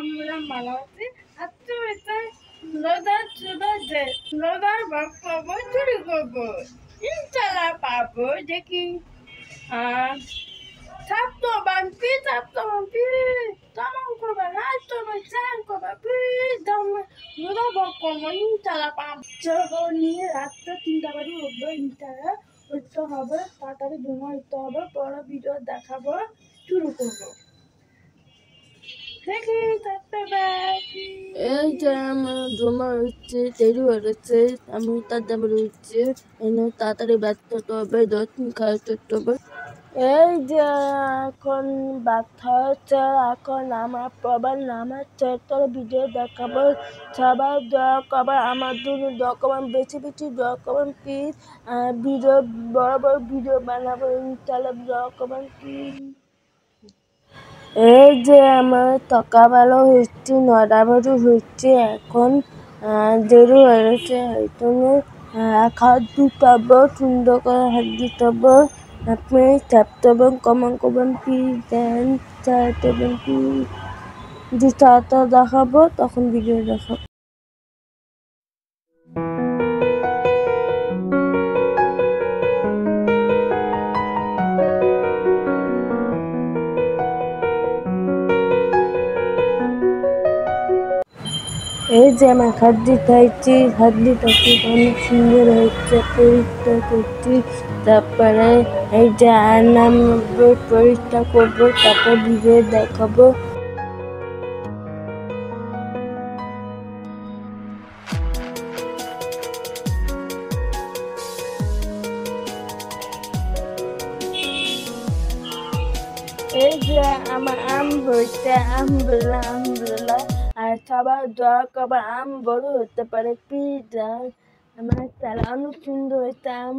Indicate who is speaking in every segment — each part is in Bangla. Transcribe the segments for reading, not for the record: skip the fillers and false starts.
Speaker 1: আমরা মালাতে আত্মীয়তা লোদার চুদা যে লোদার বাপ পাবো চুরি করবো ইনশাল্লাহ পাবো দেখি থাকতো বানপি তেমন করবে না তুমি চান করবে প্লিজ দাম লোদা বাপ করবো ইনশাল্লাহ পাবো নিয়ে রাত্রে 3টা বাজে উঠবো ইনশাল্লাহ উঠতে হবে তাড়াতাড়ি ঘুমা উঠতে হবে পরে ভিডিও দেখাবো শুরু করবো দেখি
Speaker 2: এই যে আমার জমা হচ্ছে দেরি হচ্ছে আমি তাড়াতাড়ি হচ্ছে এনে তাড়াতাড়ি ব্যস্ত হতে হবে 10 মিনিট খাওয়া করতে হবে। এই যে এখন ব্যথা হচ্ছে এখন আমার প্রবল নামাচ্ছে তোর ভিডিও দেখাবো সবাই দোয়া করবে আমার জন্য দোয়া করবেন বেশি বেশি দোয়া করবেন প্লিজ ভিডিও বড় বড় ভিডিও বানাবো ইনশাআল্লাহ দোয়া করবেন প্লিজ। এই যে আমার সকালবেলা হচ্ছে 9টা বাজে হচ্ছে এখন দেরি হয়েছে এই জন্য হাত ধুতে হবে সুন্দর করে হাত ধুতে হবে আপনি চাপতে হবেন কমেন্ট করবেন প্লিজ দেন চাইতে হবেন প্লিজ যে চাটা দেখাবো তখন ভিডিও দেখাবো। এই যে আমার হাত দিতে অনেক সুন্দর হচ্ছে পরিষ্কার করছি তারপরে এই যে আয়নার মধ্যে পরিষ্কার করবো তারপর ভিডিও দেখাবো। এই যে আমার আম হচ্ছে আলহামদুলিল্লাহ আর সবার দোয়া করবে আম বড় হতে পারে প্লিজ আমার চারা অনেক সুন্দর হয়েছে আম।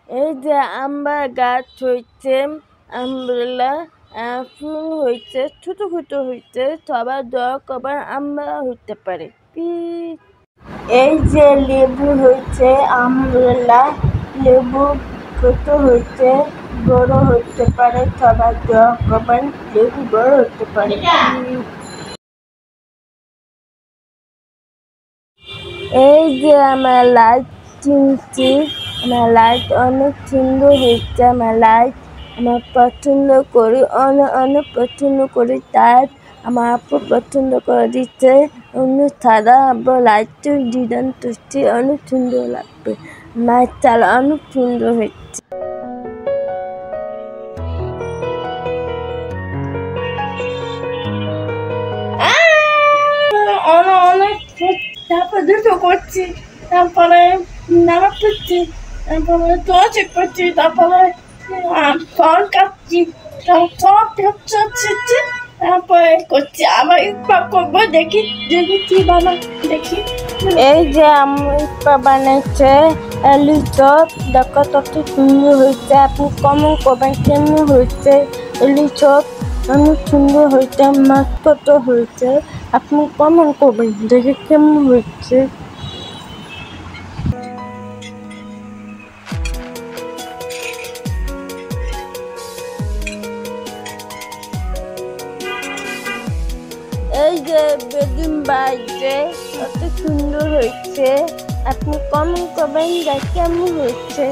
Speaker 2: এই যে আম্বার গাছ হয়েছে আলহামদুলিল্লাহ ফুল হয়েছে ছোট ছোট হয়েছে সবার দোয়া করবে আমরা হতে পারে প্লিজ। এই যে লেবু হয়েছে আলহামদুলিল্লাহ লেবু ছোট হয়েছে বড় হতে পারে সবার দোয়া করবেন লেবু বড় হতে পারে। এই যে আমার লাইট কিনছি আমার লাইট অনেক সুন্দর হয়েছে আমার লাইট আমার পছন্দ করি অনেক অনেক পছন্দ করি তাই আমার আপু পছন্দ করে দিচ্ছে অন্য সাদা লাইটের ডিজাইন করছি অনেক সুন্দর লাগবে আমার চালা অনেক সুন্দর হচ্ছে।
Speaker 1: অনেক তারপর দুটো করছি তারপরে নামাজ পড়ছি তারপরে তোয়া চেক করছি তারপরে ফল কাটছি সব হচ্ছে তারপরে করছি আবার ইস্পা করবো দেখি দেখি কি বানা দেখি।
Speaker 2: এই যে আমি ইস্পা বানাচ্ছে আলু চপ দেখো কত সুন্দর হয়েছে আপনি কমেন্ট করবেন কেমন হয়েছে আলু চপ অনেক সুন্দর হয়েছে মাছ কত হয়েছে আপনি কমেন্ট করবেন দেখে কেমন হচ্ছে। এই যে বেগুন বাজছে কত সুন্দর হয়েছে আপনি কমেন্ট করবেন দেখ কেমন হয়েছে।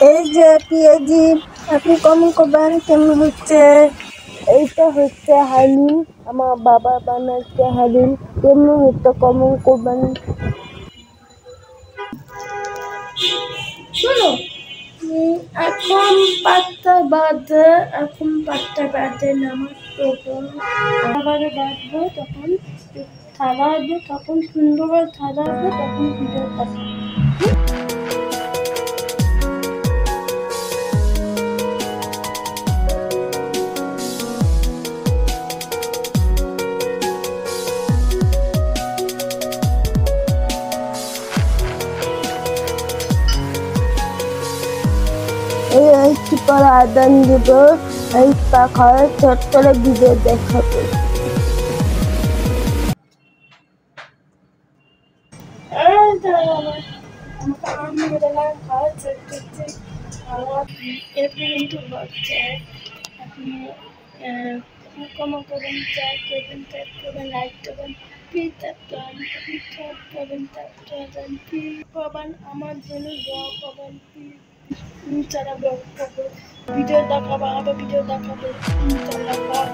Speaker 2: এই যে পেঁয়াজি আপনি কমেন্ট করবেন কেমন হচ্ছে। এইটা হচ্ছে হালিম আমার বাবা বানাচ্ছে হালিম কেমন হচ্ছে কমেন্ট করবেন।
Speaker 1: শোনো এখন 5টা বাজে নামাজ পড়বো আবার বাজবো তখন থালা আসবে তখন সুন্দর থালা আসবে তখন ভিডিও আসবে।
Speaker 2: একটু পরে আদান দিব এই পাখায় ছোট করে ভিডিও দেখাবো।
Speaker 1: এরপরে কিন্তু হচ্ছে আপনি কমা করবেন, চার করবেন, ট্যাপ করবেন, লাইক করবেন, প্লিজ ট্যাপ করবেন, ট্যাপ করবেন, ট্যাপ করবেন, প্লিজ করবেন, আমার জন্য দোয়া করবেন, প্লিজ। ইনশাআল্লাহ দোয়া করবো, ভিডিও দেখাবো, আবার ভিডিও দেখাবো, ইনশাআল্লাহ। বাই।